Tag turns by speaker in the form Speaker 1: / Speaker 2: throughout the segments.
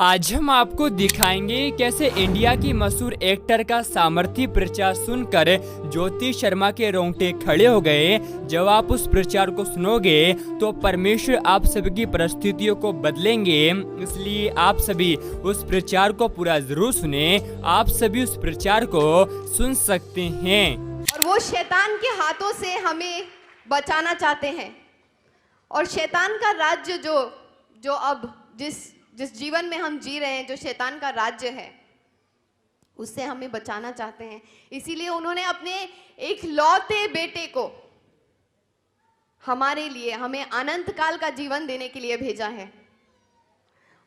Speaker 1: आज हम आपको दिखाएंगे कैसे इंडिया की मशहूर एक्टर का सामर्थ्य प्रचार सुनकर ज्योति शर्मा के रोंगटे खड़े हो गए। जब आप उस प्रचार को सुनोगे तो परमेश्वर आप सभी की परिस्थितियों को बदलेंगे, इसलिए आप सभी उस प्रचार को पूरा जरूर सुने। आप सभी उस प्रचार को सुन सकते हैं।
Speaker 2: और वो शैतान के हाथों से हमें बचाना चाहते हैं, और शैतान का राज्य जो अब जिस जीवन में हम जी रहे हैं, जो शैतान का राज्य है, उससे हमें बचाना चाहते हैं। इसीलिए उन्होंने अपने एक लौते बेटे को हमारे लिए, हमें अनंत काल का जीवन देने के लिए भेजा है।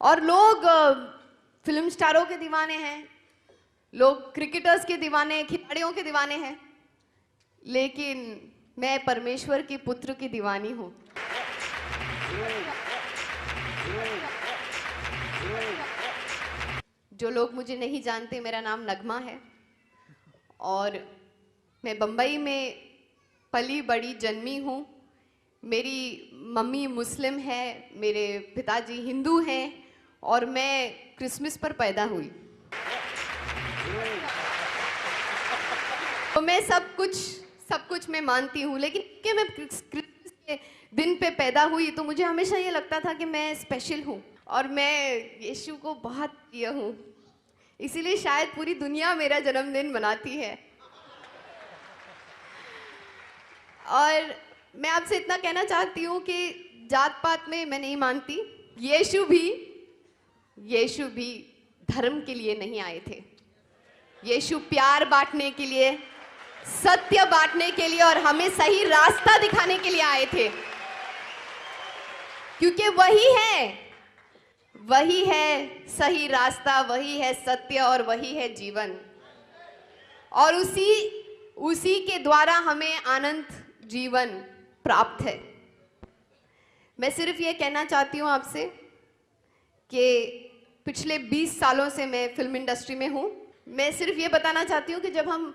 Speaker 2: और लोग फिल्म स्टारों के दीवाने हैं, लोग क्रिकेटर्स के दीवाने, खिलाड़ियों के दीवाने हैं, लेकिन मैं परमेश्वर की पुत्र की दीवानी हूं। जो लोग मुझे नहीं जानते, मेरा नाम नगमा है और मैं बम्बई में पली बड़ी जन्मी हूँ। मेरी मम्मी मुस्लिम है, मेरे पिताजी हिंदू हैं और मैं क्रिसमस पर पैदा हुई। तो मैं सब कुछ मैं मानती हूँ, लेकिन कि मैं क्रिसमस के दिन पे पैदा हुई तो मुझे हमेशा ये लगता था कि मैं स्पेशल हूँ और मैं यीशु को बहुत प्रिय हूँ। इसीलिए शायद पूरी दुनिया मेरा जन्मदिन मनाती है। और मैं आपसे इतना कहना चाहती हूँ कि जात पात में मैं नहीं मानती। यीशु भी धर्म के लिए नहीं आए थे। यीशु प्यार बांटने के लिए, सत्य बांटने के लिए और हमें सही रास्ता दिखाने के लिए आए थे, क्योंकि वही है सही रास्ता, वही है सत्य और वही है जीवन। और उसी के द्वारा हमें अनंत जीवन प्राप्त है। मैं सिर्फ ये कहना चाहती हूँ आपसे कि पिछले 20 सालों से मैं फिल्म इंडस्ट्री में हूँ। मैं सिर्फ ये बताना चाहती हूँ कि जब हम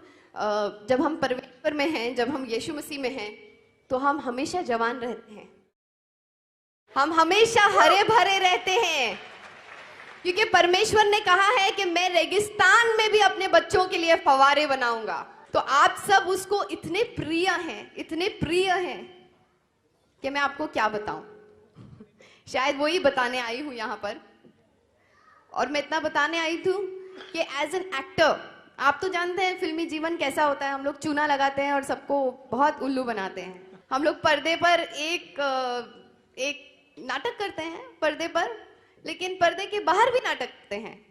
Speaker 2: परमेश्वर में हैं, जब हम यीशु मसीह में हैं, तो हम हमेशा जवान रहते हैं, हम हमेशा हरे भरे रहते हैं, क्योंकि परमेश्वर ने कहा है कि मैं रेगिस्तान में भी अपने बच्चों के लिए फव्वारे बनाऊंगा। तो आप सब उसको इतने प्रिय हैं कि मैं आपको क्या बताऊं। शायद वही बताने आई हूं यहाँ पर। और मैं इतना बताने आई थी कि एज एन एक्टर, आप तो जानते हैं फिल्मी जीवन कैसा होता है। हम लोग चूना लगाते हैं और सबको बहुत उल्लू बनाते हैं। हम लोग पर्दे पर एक नाटक करते हैं पर्दे पर, लेकिन पर्दे के बाहर भी नाटक करते हैं।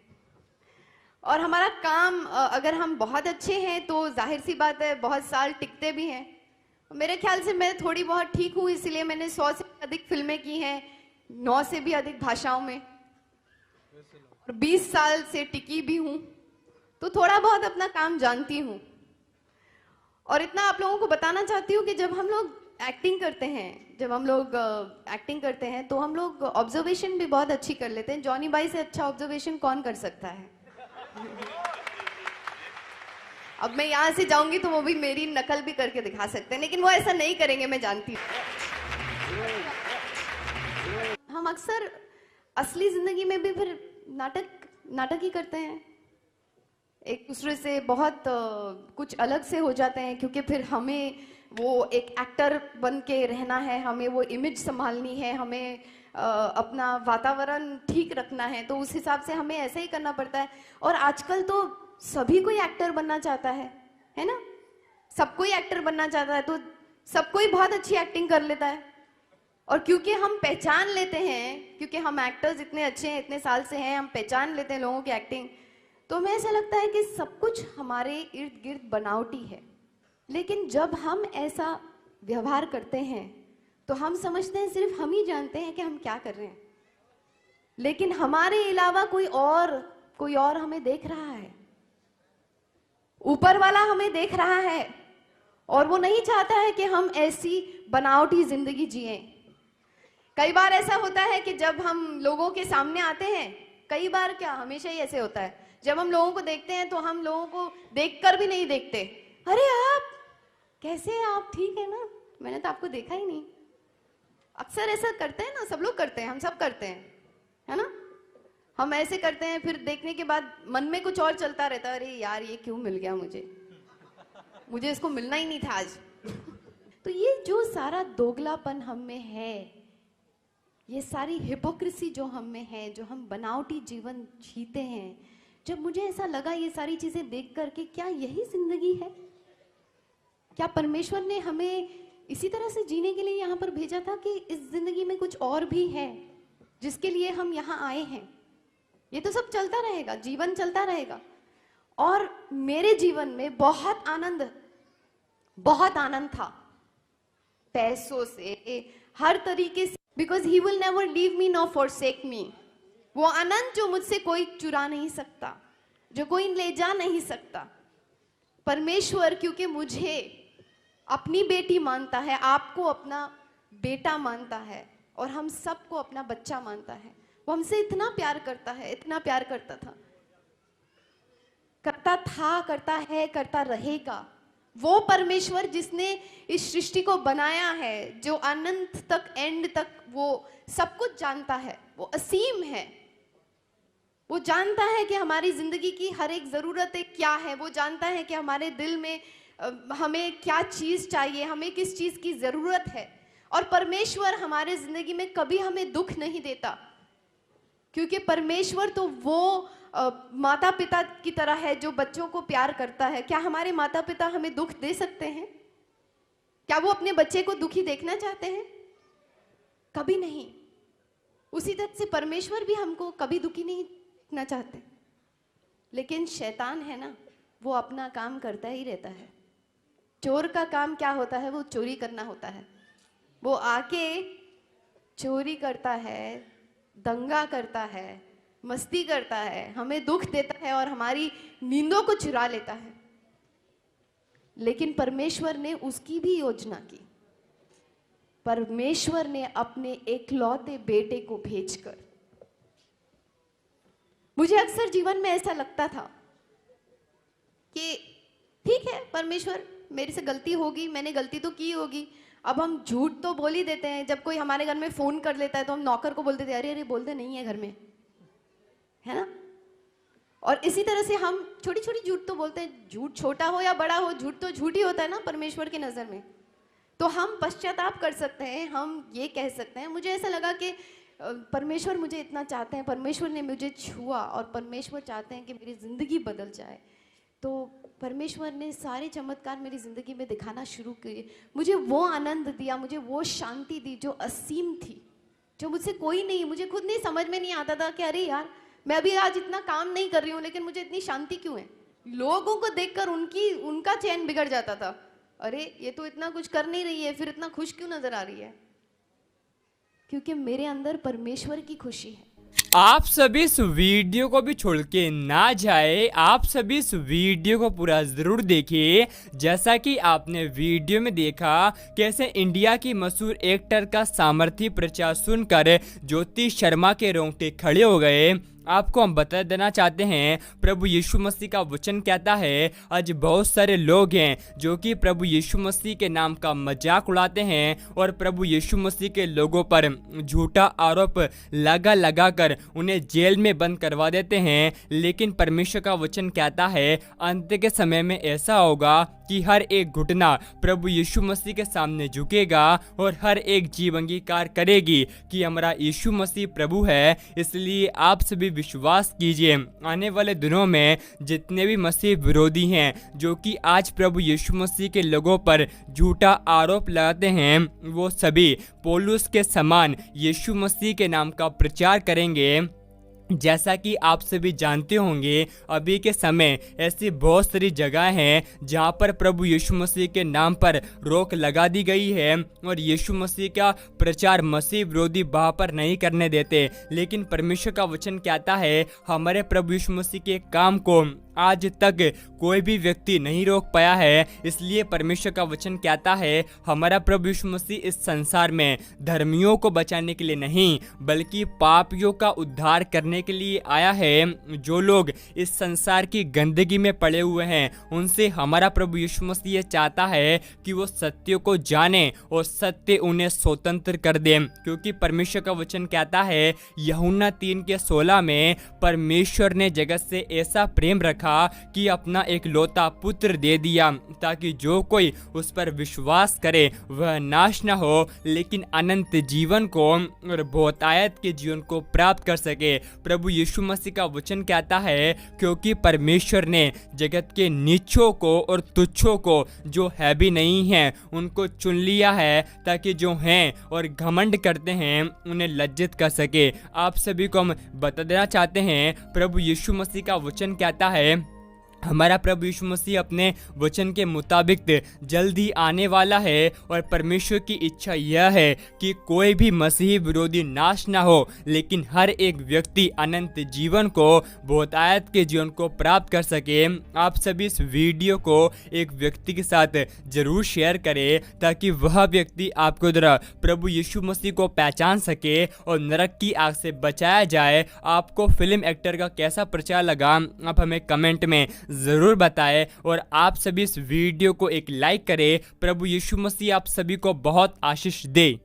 Speaker 2: और हमारा काम, अगर हम बहुत अच्छे हैं तो जाहिर सी बात है बहुत साल टिकते भी हैं। मेरे ख्याल से मैं थोड़ी बहुत ठीक हूँ, इसलिए मैंने 100 से अधिक फिल्में की हैं, 9 से भी अधिक भाषाओं में, और 20 साल से टिकी भी हूँ, तो थोड़ा बहुत अपना काम जानती हूँ। और इतना आप लोगों को बताना चाहती हूँ कि जब हम लोग एक्टिंग करते हैं तो हम लोग ऑब्जर्वेशन भी बहुत अच्छी कर लेते हैं। जॉनी बाई से अच्छा ऑब्जर्वेशन कौन कर सकता है। अब मैं यहाँ से जाऊंगी तो वो भी मेरी नकल भी करके दिखा सकते हैं, लेकिन वो ऐसा नहीं करेंगे, मैं जानती हूँ। हम अक्सर असली जिंदगी में भी फिर नाटक ही करते हैं, एक दूसरे से बहुत कुछ अलग से हो जाते हैं, क्योंकि फिर हमें वो एक एक्टर बन के रहना है, हमें वो इमेज संभालनी है, हमें अपना वातावरण ठीक रखना है, तो उस हिसाब से हमें ऐसे ही करना पड़ता है। और आजकल तो सभी कोई एक्टर बनना चाहता है ना। सब कोई एक्टर बनना चाहता है, तो सब कोई बहुत अच्छी एक्टिंग कर लेता है। और क्योंकि हम पहचान लेते हैं, क्योंकि हम एक्टर्स इतने अच्छे हैं, इतने साल से हैं, हम पहचान लेते हैं लोगों की एक्टिंग, तो हमें ऐसा लगता है कि सब कुछ हमारे इर्द गिर्द बनावटी है। लेकिन जब हम ऐसा व्यवहार करते हैं तो हम समझते हैं सिर्फ हम ही जानते हैं कि हम क्या कर रहे हैं, लेकिन हमारे अलावा कोई और हमें देख रहा है। ऊपर वाला हमें देख रहा है और वो नहीं चाहता है कि हम ऐसी बनावटी जिंदगी जिएं। कई बार ऐसा होता है कि जब हम लोगों के सामने आते हैं, कई बार क्या, हमेशा ही ऐसे होता है, जब हम लोगों को देखते हैं तो हम लोगों को देखकर भी नहीं देखते। अरे आप कैसे हैं, आप ठीक है ना, मैंने तो आपको देखा ही नहीं। अक्सर ऐसा करते हैं ना, सब लोग करते हैं, हम सब करते हैं, है ना। हम ऐसे करते हैं, फिर देखने के बाद मन में कुछ और चलता रहता है, अरे यार ये क्यों मिल गया मुझे इसको मिलना ही नहीं था आज। तो ये जो सारा दोगलापन हम में है, ये सारी हिपोक्रेसी जो हम में है, जो हम बनावटी जीवन जीते हैं, जब मुझे ऐसा लगा ये सारी चीजें देख करके, क्या यही जिंदगी है? क्या परमेश्वर ने हमें इसी तरह से जीने के लिए यहाँ पर भेजा था कि इस जिंदगी में कुछ और भी है जिसके लिए हम यहाँ आए हैं? ये तो सब चलता रहेगा, जीवन चलता रहेगा। और मेरे जीवन में बहुत आनंद था, पैसों से, हर तरीके से, because he will never leave me nor forsake मी। वो आनंद जो मुझसे कोई चुरा नहीं सकता, जो कोई ले जा नहीं सकता। परमेश्वर क्योंकि मुझे अपनी बेटी मानता है, आपको अपना बेटा मानता है, और हम सबको अपना बच्चा मानता है। वो हमसे इतना प्यार करता है, इतना प्यार करता था, करता है, करता रहेगा। वो परमेश्वर जिसने इस सृष्टि को बनाया है, जो अनंत तक, एंड तक वो सब कुछ जानता है, वो असीम है। वो जानता है कि हमारी जिंदगी की हर एक जरूरतें क्या है। वो जानता है कि हमारे दिल में हमें क्या चीज चाहिए, हमें किस चीज की जरूरत है। और परमेश्वर हमारे जिंदगी में कभी हमें दुख नहीं देता, क्योंकि परमेश्वर तो वो माता पिता की तरह है जो बच्चों को प्यार करता है। क्या हमारे माता पिता हमें दुख दे सकते हैं? क्या वो अपने बच्चे को दुखी देखना चाहते हैं? कभी नहीं। उसी तरह से परमेश्वर भी हमको कभी दुखी नहीं देखना चाहते। लेकिन शैतान है ना, वो अपना काम करता ही रहता है। चोर का काम क्या होता है? वो चोरी करना होता है। वो आके चोरी करता है, दंगा करता है, मस्ती करता है, हमें दुख देता है और हमारी नींदों को चुरा लेता है। लेकिन परमेश्वर ने उसकी भी योजना की। परमेश्वर ने अपने एकलौते बेटे को भेजकर, मुझे अक्सर जीवन में ऐसा लगता था कि ठीक है परमेश्वर, मेरे से गलती होगी, मैंने गलती तो की होगी। अब हम झूठ तो बोल ही देते हैं। जब कोई हमारे घर में फोन कर लेता है तो हम नौकर को बोलते थे, अरे अरे बोलते नहीं है घर में, है ना। और इसी तरह से हम छोटी छोटी झूठ तो बोलते हैं। झूठ छोटा हो या बड़ा हो, झूठ तो झूठ ही होता है ना परमेश्वर की नजर में। तो हम पश्चाताप कर सकते हैं, हम ये कह सकते हैं, मुझे ऐसा लगा कि परमेश्वर मुझे इतना चाहते हैं, परमेश्वर ने मुझे छुआ और परमेश्वर चाहते हैं कि मेरी जिंदगी बदल जाए। तो परमेश्वर ने सारे चमत्कार मेरी ज़िंदगी में दिखाना शुरू किए। मुझे वो आनंद दिया, मुझे वो शांति दी जो असीम थी, जो मुझसे कोई नहीं, मुझे खुद नहीं समझ में नहीं आता था कि अरे यार मैं अभी आज इतना काम नहीं कर रही हूँ लेकिन मुझे इतनी शांति क्यों है। लोगों को देखकर उनका चैन बिगड़ जाता था। अरे ये तो इतना कुछ कर नहीं रही है, फिर इतना खुश क्यों नजर आ रही है? क्योंकि मेरे अंदर परमेश्वर की खुशी है।
Speaker 1: आप सभी इस वीडियो को भी छोड़ के ना जाए, आप सभी इस वीडियो को पूरा जरूर देखिए। जैसा कि आपने वीडियो में देखा कैसे इंडिया की मशहूर एक्टर का सामर्थ्य प्रचार सुनकर ज्योति शर्मा के रोंगटे खड़े हो गए। आपको हम बता देना चाहते हैं, प्रभु यीशु मसीह का वचन कहता है, आज बहुत सारे लोग हैं जो कि प्रभु यीशु मसीह के नाम का मजाक उड़ाते हैं और प्रभु यीशु मसीह के लोगों पर झूठा आरोप लगा कर उन्हें जेल में बंद करवा देते हैं। लेकिन परमेश्वर का वचन कहता है, अंत के समय में ऐसा होगा कि हर एक घुटना प्रभु यीशु मसीह के सामने झुकेगा और हर एक जीव अंगीकार करेगी कि हमारा यीशु मसीह प्रभु है। इसलिए आप सभी विश्वास कीजिए, आने वाले दिनों में जितने भी मसीह विरोधी हैं जो कि आज प्रभु यीशु मसीह के लोगों पर झूठा आरोप लगाते हैं, वो सभी पौलुस के समान यीशु मसीह के नाम का प्रचार करेंगे। जैसा कि आप सभी जानते होंगे, अभी के समय ऐसी बहुत सारी जगह हैं जहां पर प्रभु यीशु मसीह के नाम पर रोक लगा दी गई है और यीशु मसीह का प्रचार मसीह विरोधी वहां पर नहीं करने देते। लेकिन परमेश्वर का वचन कहता है, हमारे प्रभु यीशु मसीह के काम को आज तक कोई भी व्यक्ति नहीं रोक पाया है। इसलिए परमेश्वर का वचन कहता है हमारा प्रभु यीशु मसीह इस संसार में धर्मियों को बचाने के लिए नहीं बल्कि पापियों का उद्धार करने के लिए आया है। जो लोग इस संसार की गंदगी में पड़े हुए हैं उनसे हमारा प्रभु यीशु मसीह ये चाहता है कि वो सत्य को जाने और सत्य उन्हें स्वतंत्र कर दे, क्योंकि परमेश्वर का वचन कहता है यूहन्ना 3:16 में परमेश्वर ने जगत से ऐसा प्रेम रखा कि अपना एक लौता पुत्र दे दिया ताकि जो कोई उस पर विश्वास करे वह नाश न हो लेकिन अनंत जीवन को और बहुतायत के जीवन को प्राप्त कर सके। प्रभु यीशु मसीह का वचन कहता है क्योंकि परमेश्वर ने जगत के नीचों को और तुच्छों को जो है भी नहीं है उनको चुन लिया है ताकि जो हैं और घमंड करते हैं उन्हें लज्जित कर सके। आप सभी को हम बता देना चाहते हैं प्रभु यीशु मसीह का वचन कहता है हमारा प्रभु यीशु मसीह अपने वचन के मुताबिक जल्द ही आने वाला है और परमेश्वर की इच्छा यह है कि कोई भी मसीही विरोधी नाश ना हो लेकिन हर एक व्यक्ति अनंत जीवन को बहुतायत के जीवन को प्राप्त कर सके। आप सभी इस वीडियो को एक व्यक्ति के साथ जरूर शेयर करें ताकि वह व्यक्ति आपको द्वारा प्रभु यीशु मसीह को पहचान सके और नरक की आग से बचाया जाए। आपको फिल्म एक्टर का कैसा प्रचार लगा आप हमें कमेंट में ज़रूर बताएं और आप सभी इस वीडियो को एक लाइक करें। प्रभु यीशु मसीह आप सभी को बहुत आशीष दे।